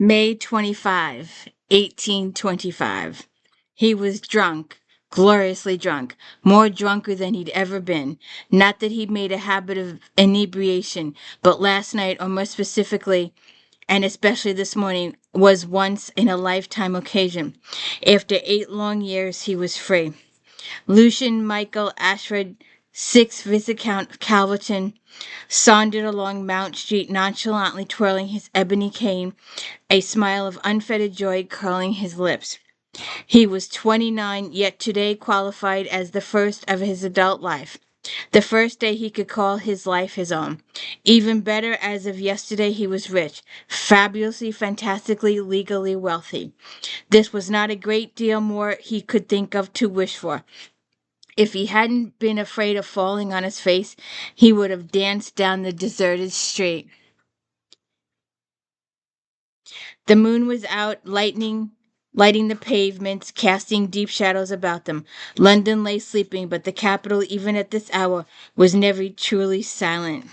May 25, 1825. He was drunk, gloriously drunk, more drunker than he'd ever been. Not that he'd made a habit of inebriation, but last night, or more specifically, and especially this morning, was once in a lifetime occasion. After 8 long years, he was free. Lucian Michael Ashford, 6th Viscount Calverton, sauntered along Mount Street, nonchalantly twirling his ebony cane, a smile of unfettered joy curling his lips. He was 29, yet today qualified as the first of his adult life. The first day he could call his life his own. Even better, as of yesterday, he was rich, fabulously, fantastically, legally wealthy. This was not a great deal more he could think of to wish for. If he hadn't been afraid of falling on his face, he would have danced down the deserted street. The moon was out, lighting the pavements, casting deep shadows about them. London lay sleeping, but the capital, even at this hour, was never truly silent.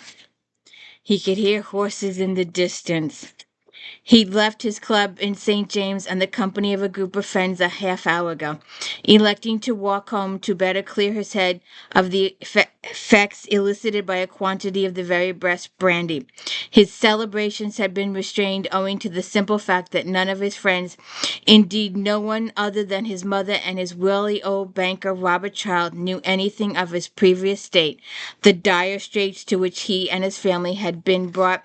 He could hear horses in the distance. He'd left his club in St. James and the company of a group of friends a half hour ago, electing to walk home to better clear his head of the effects elicited by a quantity of the very best brandy. His celebrations had been restrained owing to the simple fact that none of his friends, indeed no one other than his mother and his wily old banker Robert Child, knew anything of his previous state, the dire straits to which he and his family had been brought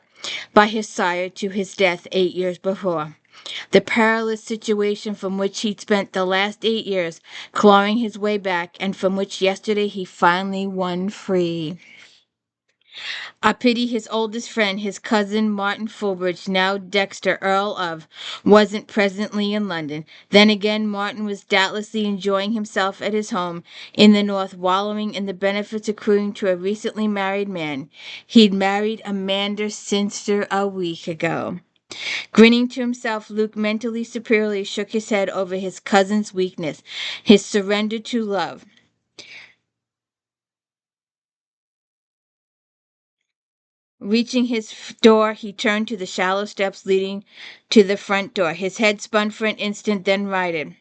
by his sire to his death 8 years before. The perilous situation from which he'd spent the last 8 years, clawing his way back, and from which yesterday he finally won free. I pity his oldest friend, his cousin Martin Fulbridge, now Dexter, Earl of, wasn't presently in London. Then again, Martin was doubtlessly enjoying himself at his home in the north, wallowing in the benefits accruing to a recently married man. He'd married Amanda Cynster a week ago. Grinning to himself, Luke mentally superiorly shook his head over his cousin's weakness, his surrender to love. Reaching his door, he turned to the shallow steps leading to the front door. His head spun for an instant, then righted.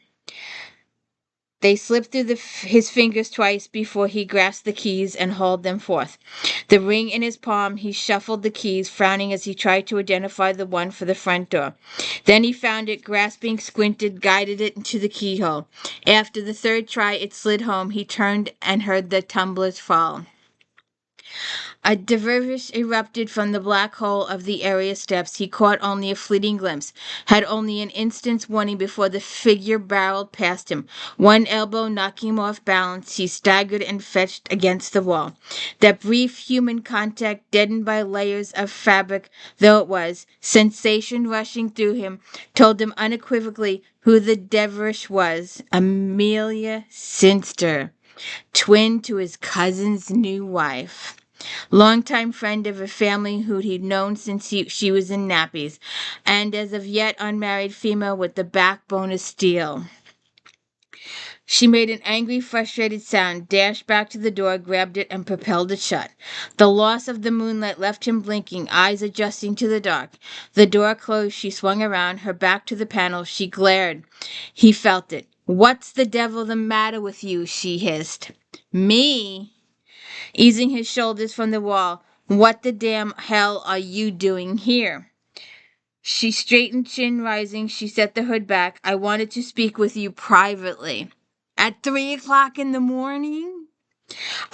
They slipped through his fingers twice before he grasped the keys and hauled them forth. The ring in his palm, he shuffled the keys, frowning as he tried to identify the one for the front door. Then he found it, grasping, squinted, guided it into the keyhole. After the third try, it slid home. He turned and heard the tumblers fall. A dervish erupted from the black hole of the area steps. He caught only a fleeting glimpse, had only an instant's warning before the figure barreled past him. One elbow knocking him off balance, he staggered and fetched against the wall. That brief human contact, deadened by layers of fabric though it was, sensation rushing through him, told him unequivocally who the dervish was. Amelia Cynster, twin to his cousin's new wife. Longtime friend of a family who he'd known since she was in nappies, and as of yet unmarried female with the backbone of steel. She made an angry, frustrated sound, dashed back to the door, grabbed it, and propelled it shut. The loss of the moonlight left him blinking, eyes adjusting to the dark. The door closed, she swung around, her back to the panel. She glared. He felt it. "What's the devil the matter with you?" she hissed. "Me?" Easing his shoulders from the wall. "What the damn hell are you doing here?" She straightened, chin rising. She set the hood back. "I wanted to speak with you privately." "At 3 o'clock in the morning?"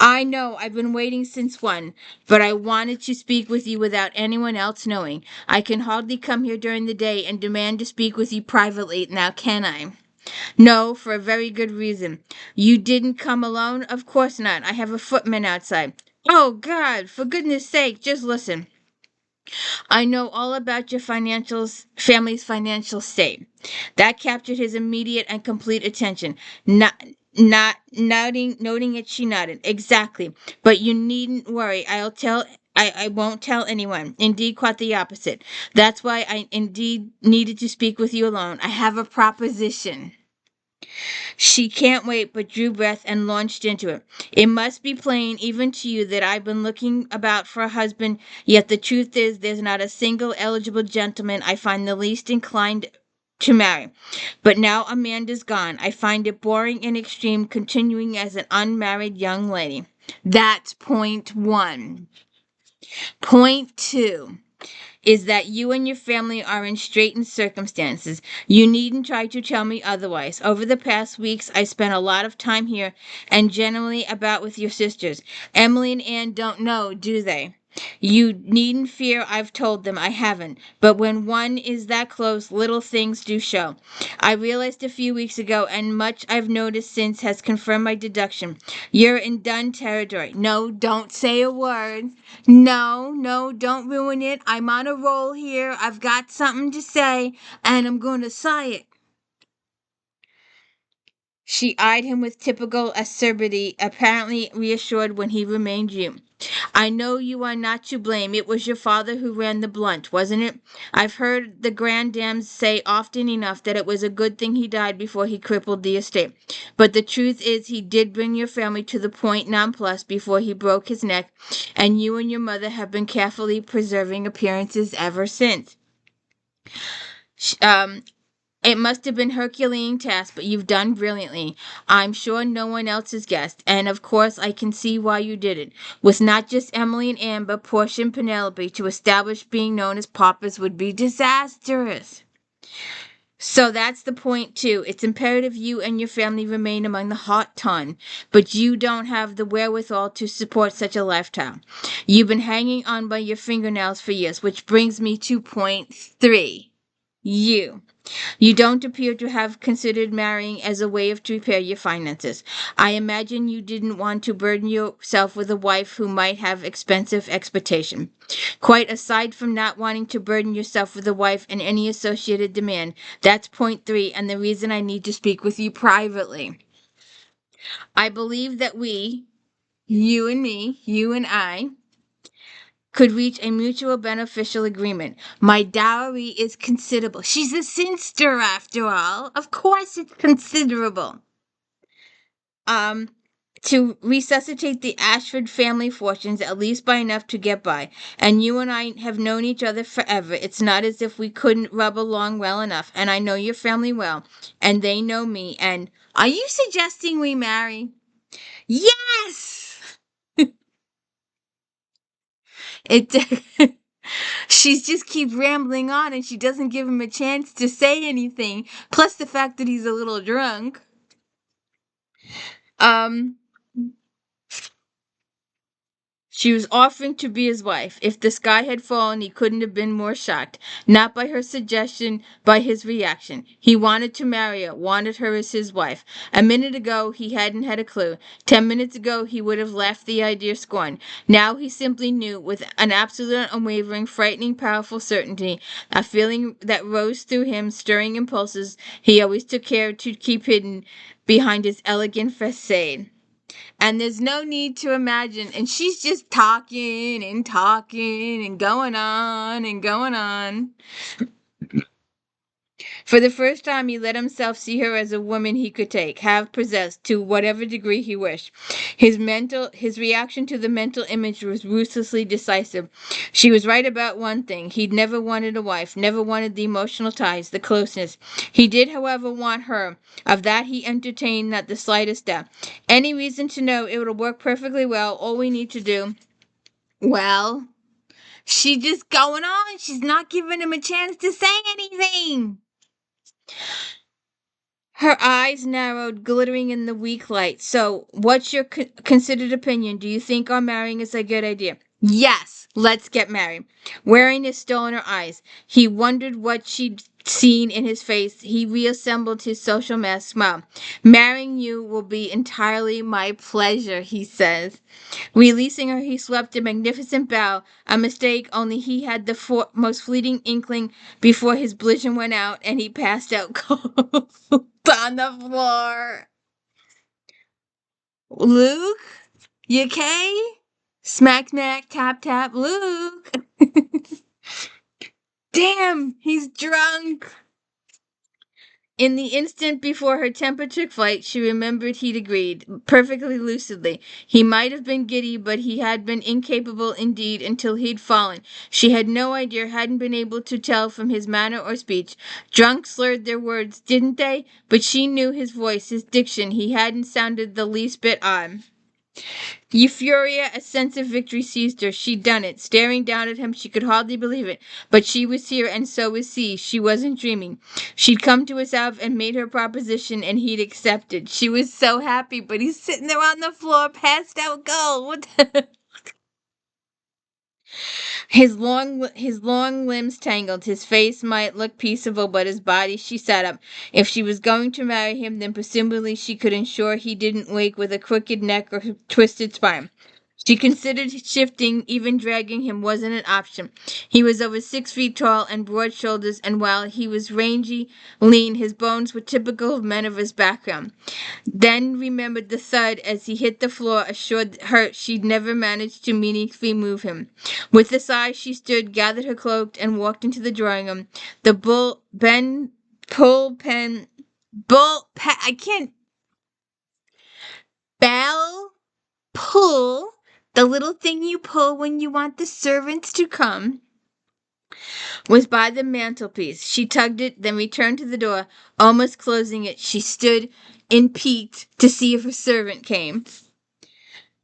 "I know. I've been waiting since 1. But I wanted to speak with you without anyone else knowing. I can hardly come here during the day and demand to speak with you privately, now can I?" "No, for a very good reason." "You didn't come alone?" "Of course not. I have a footman outside." "Oh, God! For goodness sake, just listen. I know all about your family's financial state." That captured his immediate and complete attention. Not noting it, she nodded. "Exactly. But you needn't worry. I won't tell anyone. Indeed, quite the opposite. That's why I indeed needed to speak with you alone. I have a proposition." She can't wait, but drew breath and launched into it. It must be plain, even to you, that I've been looking about for a husband, yet the truth is there's not a single eligible gentleman I find the least inclined to marry. But now Amanda's gone, I find it boring in extreme continuing as an unmarried young lady. That's point one. Point two is that you and your family are in straitened circumstances. You needn't try to tell me otherwise. Over the past weeks, I spent a lot of time here and generally about with your sisters. Emily and Anne don't know, do they? You needn't fear I've told them. I haven't. But when one is that close, little things do show. I realized a few weeks ago, and much I've noticed since has confirmed my deduction. You're in done territory. No, don't say a word. No, no, don't ruin it. I'm on a roll here. I've got something to say, and I'm going to say it. She eyed him with typical acerbity, apparently reassured when he remained mute. I know you are not to blame. It was your father who ran the blunt, wasn't it? I've heard the grandams say often enough that it was a good thing he died before he crippled the estate. But the truth is he did bring your family to the point nonplus before he broke his neck, and you and your mother have been carefully preserving appearances ever since. Sh- Um, It must have been Herculean task, but you've done brilliantly. I'm sure no one else has guessed, and of course I can see why you did it. With not just Emily and Anne, but Portia and Penelope, to establish being known as paupers would be disastrous. So that's the point too. It's imperative you and your family remain among the hot ton, but you don't have the wherewithal to support such a lifestyle. You've been hanging on by your fingernails for years, which brings me to point three. You. You don't appear to have considered marrying as a way to repair your finances. I imagine you didn't want to burden yourself with a wife who might have expensive expectation. Quite aside from not wanting to burden yourself with a wife and any associated demand, that's point three and the reason I need to speak with you privately. I believe that we, you and me, you and I, could reach a mutual beneficial agreement. My dowry is considerable. She's a Cynster after all. Of course it's considerable. Um, to resuscitate the Ashford family fortunes at least by enough to get by. And you and I have known each other forever. It's not as if we couldn't rub along well enough. And I know your family well, and they know me. And are you suggesting we marry? Yes! It she's just keep rambling on and she doesn't give him a chance to say anything. Plus the fact that he's a little drunk. Um She was offering to be his wife. If the sky had fallen, he couldn't have been more shocked. Not by her suggestion, by his reaction. He wanted to marry her, wanted her as his wife. A minute ago, he hadn't had a clue. 10 minutes ago, he would have laughed the idea scorn. Now he simply knew, with an absolute, unwavering, frightening, powerful certainty, a feeling that rose through him, stirring impulses he always took care to keep hidden behind his elegant facade. And there's no need to imagine. And she's just talking and talking and going on and going on. For the first time, he let himself see her as a woman he could take, have possessed, to whatever degree he wished. His reaction to the mental image was ruthlessly decisive. She was right about one thing. He'd never wanted a wife, never wanted the emotional ties, the closeness. He did, however, want her. Of that he entertained not the slightest doubt. Any reason to know it will work perfectly well. All we need to do. Well, she's just going on. She's not giving him a chance to say anything. Her eyes narrowed, glittering in the weak light. So, what's your considered opinion? Do you think our marrying is a good idea? Yes, let's get married. Wariness stole in her eyes. He wondered what she'd seen in his face. He reassembled his social mask smile. Marrying you will be entirely my pleasure, he says. Releasing her, he swept a magnificent bow, a mistake only he had the most fleeting inkling before his blizzard went out and he passed out cold on the floor. Luke, you okay? Smack, smack, tap, tap, Luke. Damn, he's drunk. In the instant before her temper took flight, she remembered he'd agreed, perfectly lucidly. He might have been giddy, but he had been incapable indeed until he'd fallen. She had no idea, hadn't been able to tell from his manner or speech. Drunk slurred their words, didn't they? But she knew his voice, his diction. He hadn't sounded the least bit odd. Euphoria, a sense of victory seized her. She'd done it. Staring down at him, she could hardly believe it. But she was here, and so was he. She wasn't dreaming. She'd come to herself and made her proposition, and he'd accepted. She was so happy, but he's sitting there on the floor, passed out cold. What the? His long limbs tangled. His face might look peaceable, but his body. She sat up. If she was going to marry him, then presumably she could ensure he didn't wake with a crooked neck or twisted spine. She considered shifting, even dragging him wasn't an option. He was over 6 feet tall and broad shoulders, and while he was rangy, lean, his bones were typical of men of his background. Then remembered the thud as he hit the floor, assured her she'd never managed to meaningfully move him. With a sigh, she stood, gathered her cloak, and walked into the drawing room. The I can't, bell, pull, the little thing you pull when you want the servants to come, was by the mantelpiece. She tugged it, then returned to the door. Almost closing it, she stood and peeked to see if a servant came.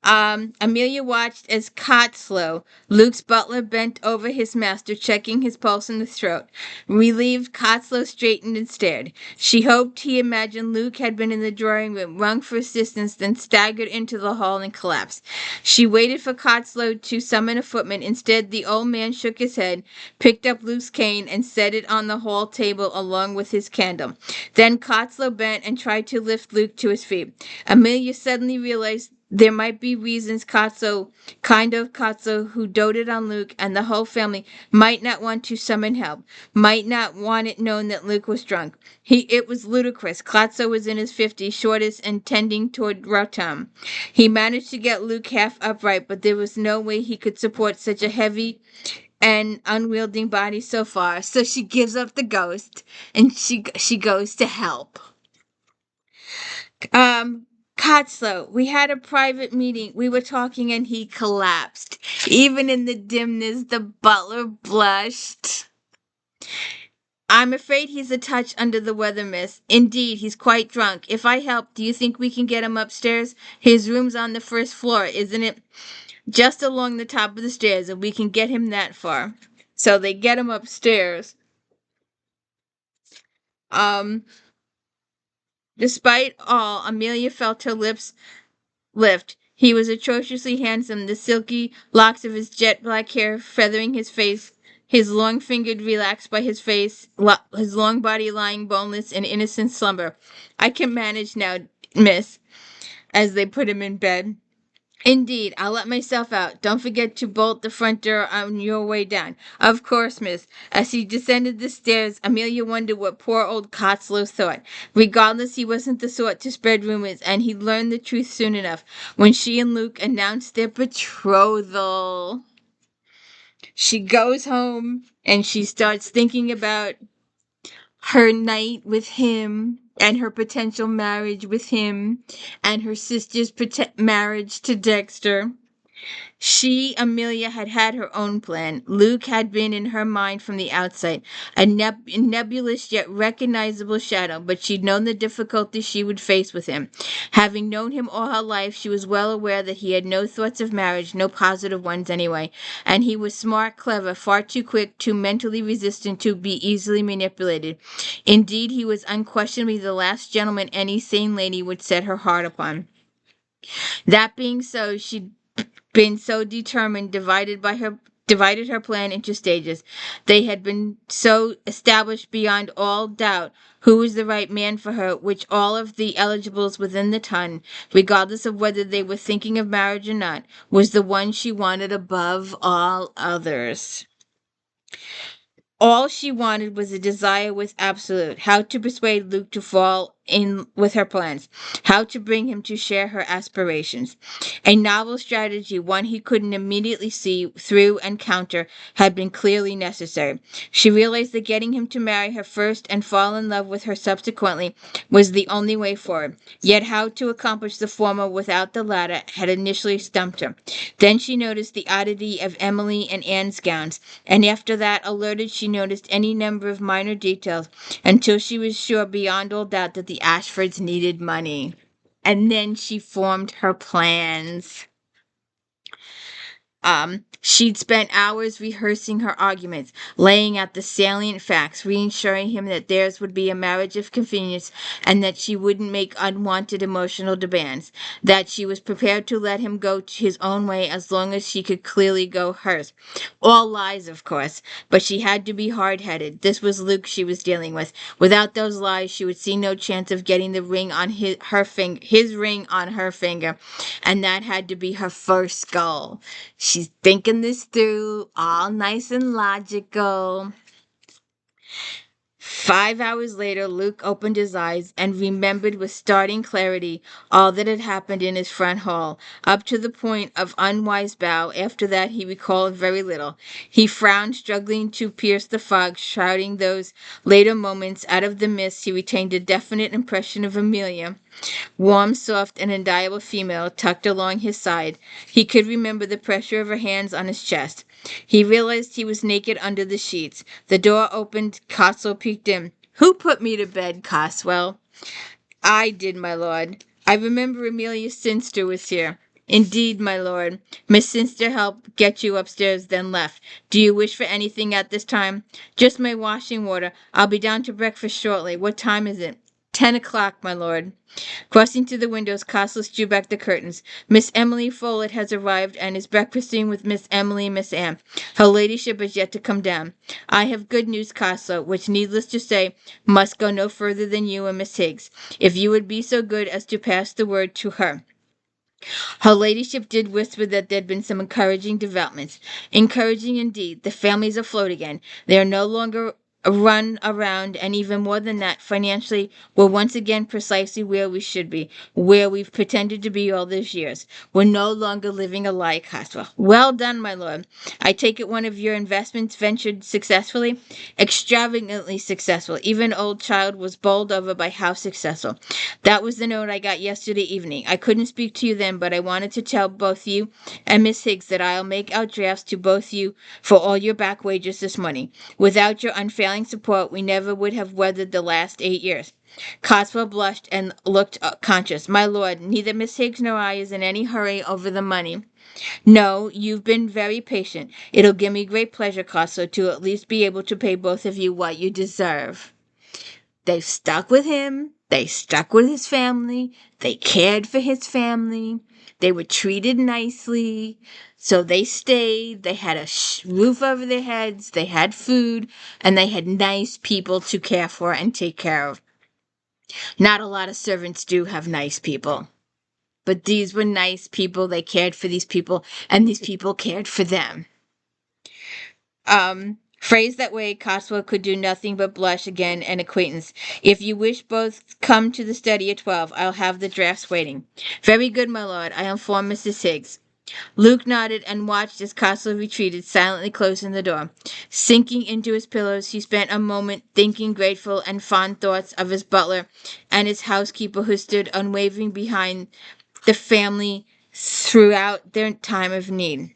Amelia watched as Cotslow, Luke's butler, bent over his master, checking his pulse in the throat. Relieved, Cotslow straightened and stared. She hoped he imagined Luke had been in the drawing room, rung for assistance, then staggered into the hall and collapsed. She waited for Cotslow to summon a footman. Instead, the old man shook his head, picked up Luke's cane, and set it on the hall table along with his candle. Then Cotslow bent and tried to lift Luke to his feet. Amelia suddenly realized there might be reasons Kotso, who doted on Luke and the whole family, might not want to summon help, might not want it known that Luke was drunk. It was ludicrous. Kotso was in his 50s, shortest and tending toward Rotom. He managed to get Luke half upright, but there was no way he could support such a heavy and unwielding body so far. So she gives up the ghost and she goes to help. Cotslow, we had a private meeting. We were talking and he collapsed. Even in the dimness, the butler blushed. I'm afraid he's a touch under the weather, miss. Indeed, he's quite drunk. If I help, do you think we can get him upstairs? His room's on the first floor, isn't it? Just along the top of the stairs, and we can get him that far. So they get him upstairs. Despite all, Amelia felt her lips lift. He was atrociously handsome, the silky locks of his jet black hair feathering his face, his long fingered relaxed by his face, his long body lying boneless in innocent slumber. I can manage now, miss, as they put him in bed. Indeed, I'll let myself out. Don't forget to bolt the front door on your way down. Of course, miss. As he descended the stairs, Amelia wondered what poor old Cotslow thought. Regardless, he wasn't the sort to spread rumors, and he'd learn the truth soon enough. When she and Luke announced their betrothal, she goes home and she starts thinking about her night with him and her potential marriage with him and her sister's marriage to Dexter. She, Amelia, had had her own plan. Luke had been in her mind from the outside, a nebulous yet recognizable shadow, but she'd known the difficulties she would face with him. Having known him all her life, she was well aware that he had no thoughts of marriage, no positive ones anyway, and he was smart, clever, far too quick, too mentally resistant to be easily manipulated. Indeed, he was unquestionably the last gentleman any sane lady would set her heart upon. That being so, she'd been so determined, divided her plan into stages. They had been so established beyond all doubt who was the right man for her, which all of the eligibles within the ton, regardless of whether they were thinking of marriage or not, was the one she wanted above all others. All she wanted was a desire was absolute. How to persuade Luke to fall in with her plans, how to bring him to share her aspirations. A novel strategy, one he couldn't immediately see through and counter, had been clearly necessary. She realized that getting him to marry her first and fall in love with her subsequently was the only way forward. Yet how to accomplish the former without the latter had initially stumped her. Then she noticed the oddity of Emily and Anne's gowns, and after that, alerted, she noticed any number of minor details until she was sure beyond all doubt that the Ashfords needed money. And then she formed her plans. She'd spent hours rehearsing her arguments, laying out the salient facts, reassuring him that theirs would be a marriage of convenience and that she wouldn't make unwanted emotional demands, that she was prepared to let him go his own way as long as she could clearly go hers. All lies, of course, but she had to be hard-headed. This was Luke she was dealing with. Without those lies, she would see no chance of getting the ring on his ring on her finger, and that had to be her first goal. She's thinking this through, all nice and logical. 5 hours later, Luke opened his eyes and remembered with startling clarity all that had happened in his front hall, up to the point of unwise bow. After that, he recalled very little. He frowned, struggling to pierce the fog shrouding those later moments. Out of the mist, he retained a definite impression of Amelia. Warm, soft, and endurable female tucked along his side. He could remember the pressure of her hands on his chest. He realized he was naked under the sheets. The door opened. Cotswell peeked in. "Who put me to bed, Cotswell?" "I did, my lord. I remember Amelia Cynster was here." "Indeed, my lord. Miss Cynster helped get you upstairs, then left. Do you wish for anything at this time?" "Just my washing water. I'll be down to breakfast shortly. What time is it?" 10 o'clock, my lord." Crossing to the windows, Costless drew back the curtains. "Miss Emily Follett has arrived and is breakfasting with Miss Emily and Miss Anne. Her ladyship is yet to come down. I have good news, Costless, which, needless to say, must go no further than you and Miss Higgs. If you would be so good as to pass the word to her." Her ladyship did whisper that there'd been some encouraging developments. Encouraging indeed. The family's afloat again. They are no longer run around, and even more than that, financially, we're once again precisely where we should be, where we've pretended to be all these years. We're no longer living a lie, Coswell. Well done, my lord. I take it one of your investments ventured successfully? Extravagantly successful. Even old child was bowled over by how successful. That was the note I got yesterday evening. I couldn't speak to you then, but I wanted to tell both you and Miss Higgs that I'll make out drafts to both you for all your back wages this morning. Without your unfailing support, we never would have weathered the last 8 years." Cotswell blushed and looked conscious. "My lord, neither Miss Higgs nor I is in any hurry over the money." "No, you've been very patient. It'll give me great pleasure, Cotswell, to at least be able to pay both of you what you deserve." They've stuck with him. They stuck with his family. They cared for his family. They were treated nicely. So they stayed. They had a roof over their heads. They had food. And they had nice people to care for and take care of. Not a lot of servants do have nice people. But these were nice people. They cared for these people. And these people cared for them. Phrased that way, Cotswell could do nothing but blush again an acquaintance. "If you wish both come to the study at 12, I'll have the drafts waiting." "Very good, my lord. I'll inform Mrs. Higgs." Luke nodded and watched as Cotswell retreated, silently closing the door. Sinking into his pillows, he spent a moment thinking grateful and fond thoughts of his butler and his housekeeper who stood unwavering behind the family throughout their time of need.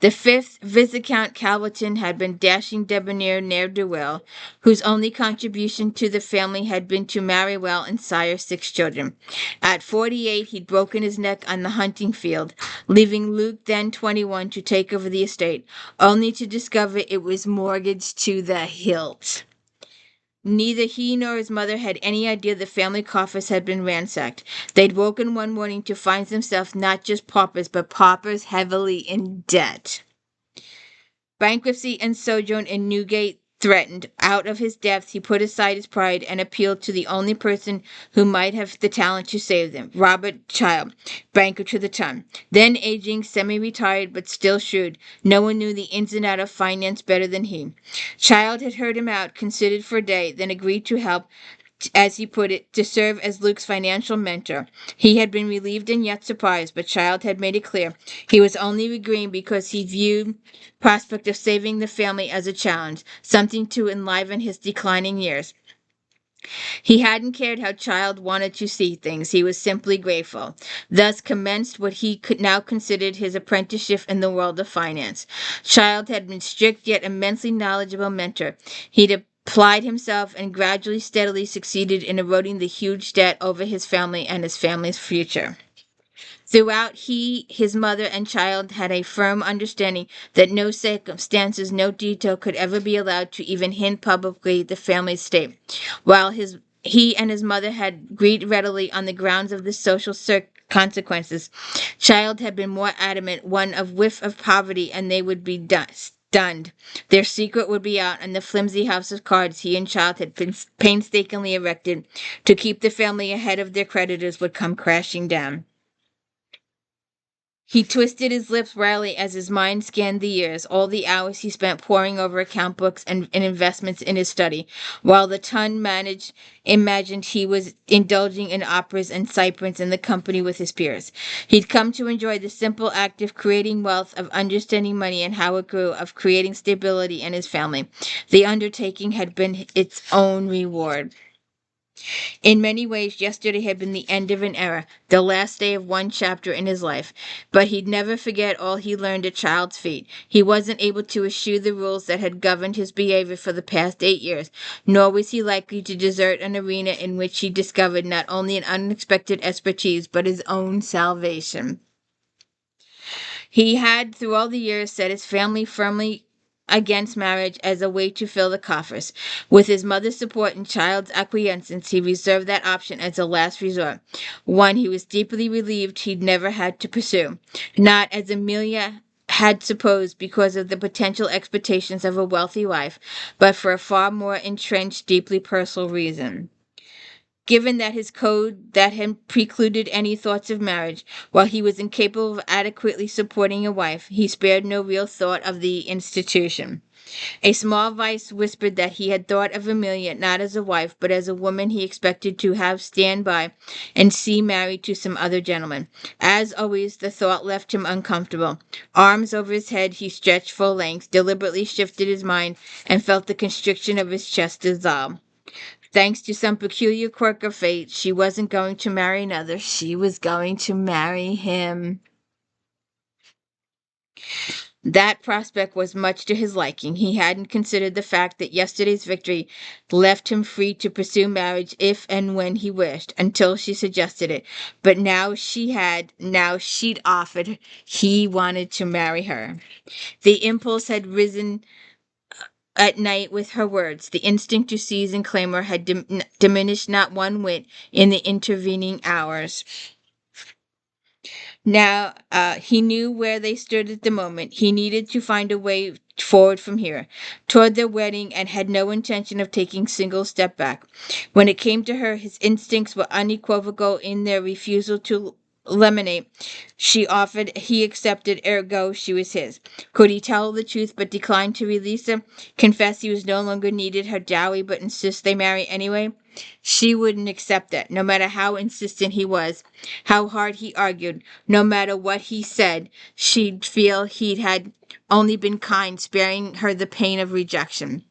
The fifth Viscount Calverton had been dashing debonair ne'er-do-well, whose only contribution to the family had been to marry well and sire 6 children. At 48, he'd broken his neck on the hunting field, leaving Luke, then 21, to take over the estate, only to discover it was mortgaged to the hilt. Neither he nor his mother had any idea the family coffers had been ransacked. They'd woken one morning to find themselves not just paupers, but paupers heavily in debt. Bankruptcy and sojourn in Newgate threatened. Out of his depths, he put aside his pride and appealed to the only person who might have the talent to save them, Robert Child, banker to the ton. Then aging, semi-retired, but still shrewd. No one knew the ins and outs of finance better than he. Child had heard him out, considered for a day, then agreed to help as he put it, to serve as Luke's financial mentor. He had been relieved and yet surprised, but Child had made it clear he was only agreeing because he viewed prospect of saving the family as a challenge, something to enliven his declining years. He hadn't cared how Child wanted to see things. He was simply grateful. Thus commenced what he could now considered his apprenticeship in the world of finance. Child had been strict yet immensely knowledgeable mentor. He'd applied himself and gradually, steadily succeeded in eroding the huge debt over his family and his family's future. Throughout, he, his mother, and Child had a firm understanding that no circumstances, no detail could ever be allowed to even hint publicly the family's state. While he and his mother had agreed readily on the grounds of the social consequences, Child had been more adamant, one of whiff of poverty, and they would be stunned. Their secret would be out, and the flimsy house of cards he and Child had painstakingly erected to keep the family ahead of their creditors would come crashing down. He twisted his lips wryly as his mind scanned the years, all the hours he spent poring over account books and investments in his study, while the imagined he was indulging in operas and cyprins in the company with his peers. He'd come to enjoy the simple act of creating wealth, of understanding money and how it grew, of creating stability in his family. The undertaking had been its own reward. In many ways, yesterday had been the end of an era, the last day of one chapter in his life. But he'd never forget all he learned at Child's feet. He wasn't able to eschew the rules that had governed his behavior for the past 8 years, nor was he likely to desert an arena in which he discovered not only an unexpected expertise, but his own salvation. He had, through all the years, set his family firmly against marriage as a way to fill the coffers. With his mother's support and Child's acquiescence, he reserved that option as a last resort, one he was deeply relieved he'd never had to pursue. Not, as Amelia had supposed, because of the potential expectations of a wealthy wife, but for a far more entrenched, deeply personal reason. Given that his code that had precluded any thoughts of marriage, while he was incapable of adequately supporting a wife, he spared no real thought of the institution. A small voice whispered that he had thought of Amelia not as a wife, but as a woman he expected to have stand by and see married to some other gentleman. As always, the thought left him uncomfortable. Arms over his head, he stretched full length, deliberately shifted his mind, and felt the constriction of his chest dissolve. Thanks to some peculiar quirk of fate, she wasn't going to marry another. She was going to marry him. That prospect was much to his liking. He hadn't considered the fact that yesterday's victory left him free to pursue marriage if and when he wished, until she suggested it. But now she'd offered, he wanted to marry her. The impulse had risen at night with her words. The instinct to seize and claim her had diminished not one whit in the intervening hours. Now, he knew where they stood at the moment. He needed to find a way forward from here, toward their wedding, and had no intention of taking a single step back. When it came to her, his instincts were unequivocal in their refusal to lemonade. She offered, he accepted, ergo she was his. Could he tell her the truth but decline to release her? Confess he was no longer needed her dowry but insist they marry anyway? She wouldn't accept that, no matter how insistent he was, how hard he argued, no matter what he said. She'd feel he had only been kind, sparing her the pain of rejection.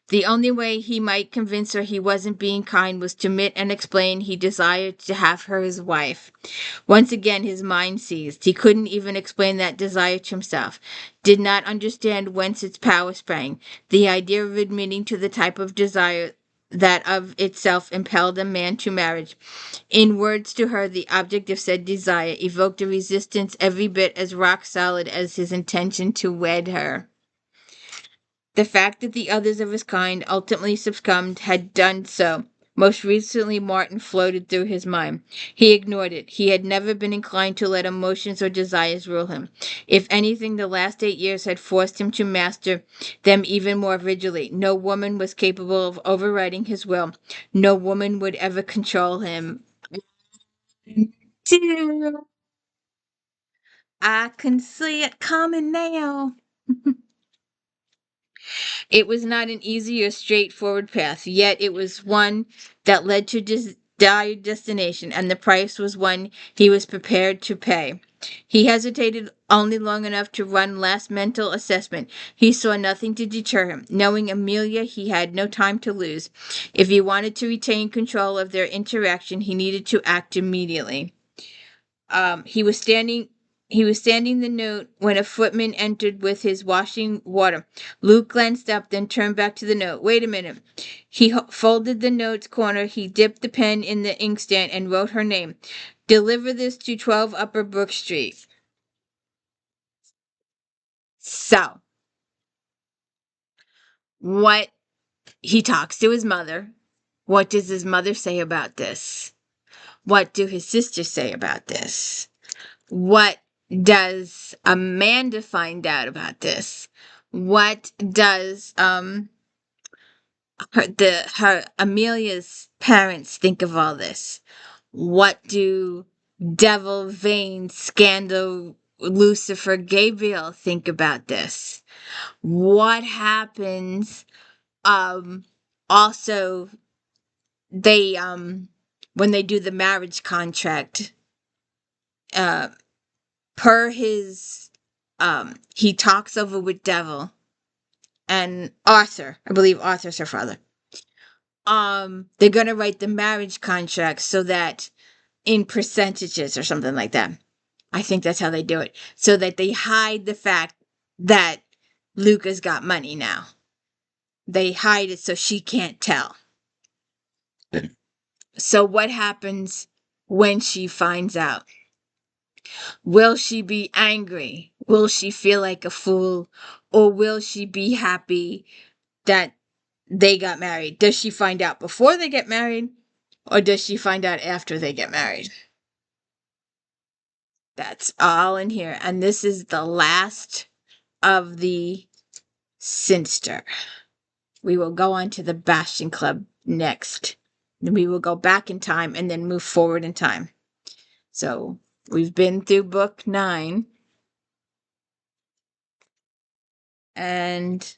The only way he might convince her he wasn't being kind was to admit and explain he desired to have her his wife. Once again his mind seized. He couldn't even explain that desire to himself, did not understand whence its power sprang. The idea of admitting to the type of desire that of itself impelled a man to marriage, in words to her, the object of said desire, evoked a resistance every bit as rock solid as his intention to wed her. The fact that the others of his kind ultimately succumbed had done so. Most recently, Martin floated through his mind. He ignored it. He had never been inclined to let emotions or desires rule him. If anything, the last 8 years had forced him to master them even more vigilantly. No woman was capable of overriding his will. No woman would ever control him. Dude, I can see it coming now. It was not an easy or straightforward path, yet it was one that led to desired destination, and the price was one he was prepared to pay. He hesitated only long enough to run last mental assessment. He saw nothing to deter him. Knowing Amelia, he had no time to lose. If he wanted to retain control of their interaction, he needed to act immediately. He was standing the note when a footman entered with his washing water. Luke glanced up, then turned back to the note. Wait a minute. He folded the note's corner. He dipped the pen in the inkstand and wrote her name. Deliver this to 12 Upper Brook Street. So, what he talks to his mother. What does his mother say about this? What do his sisters say about this? What does Amanda find out about this? What does her Amelia's parents think of all this? What do Devil, Vane, Scandal, Lucifer, Gabriel think about this? What happens? Also, they when they do the marriage contract, uh, per his he talks over with Devil and Arthur. I believe Arthur's her father. They're gonna write the marriage contract so that in percentages or something like that. I think that's how they do it. So that they hide the fact that Luca's got money now. They hide it so she can't tell. So what happens when she finds out? Will she be angry? Will she feel like a fool? Or will she be happy that they got married? Does she find out before they get married? Or does she find out after they get married? That's all in here. And this is the last of the Cynster. We will go on to the Bastion Club next. And we will go back in time and then move forward in time. So we've been through book 9. And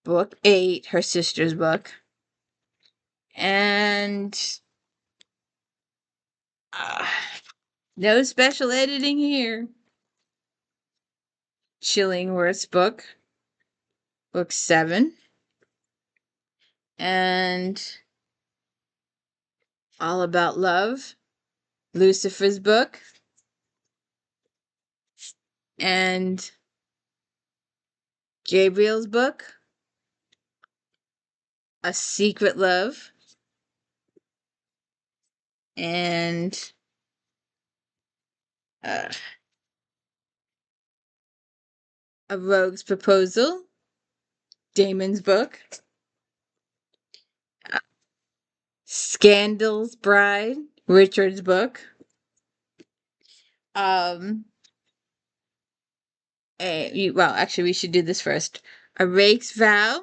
book 8, her sister's book. And no special editing here. Chillingworth's book. Book 7. And All About Love. Lucifer's book. And Gabriel's book. A Secret Love. And A Rogue's Proposal. Damon's book. Scandal's Bride. Richard's book. Well, actually, we should do this first. A Rake's Vow.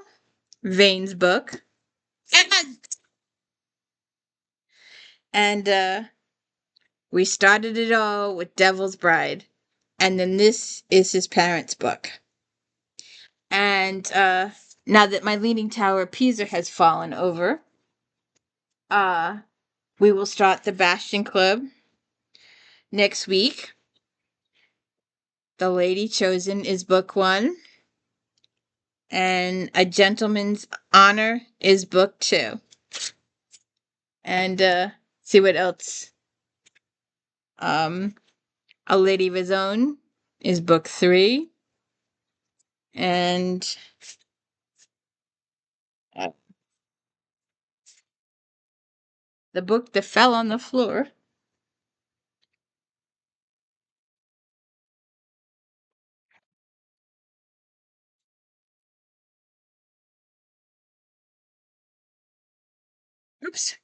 Vane's book. And we started it all with Devil's Bride. And then this is his parents' book. And now that my Leaning Tower of Pisa has fallen over, we will start the Bastion Club next week. The Lady Chosen is book 1. And A Gentleman's Honor is book 2. And see what else. A Lady of His Own is book 3. And the book that fell on the floor. Oops.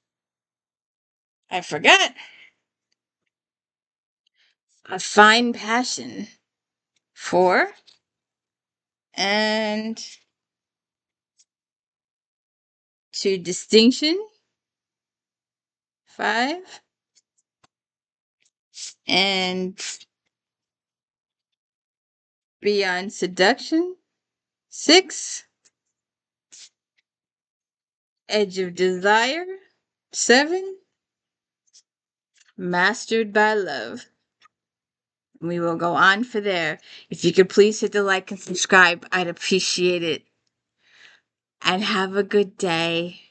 I forgot. A Fine Passion. 4. And To Distinction. 5. And Beyond Seduction. 6. Edge of Desire. 7. Mastered by Love. We will go on for there. If you could please hit the like and subscribe, I'd appreciate it. And have a good day.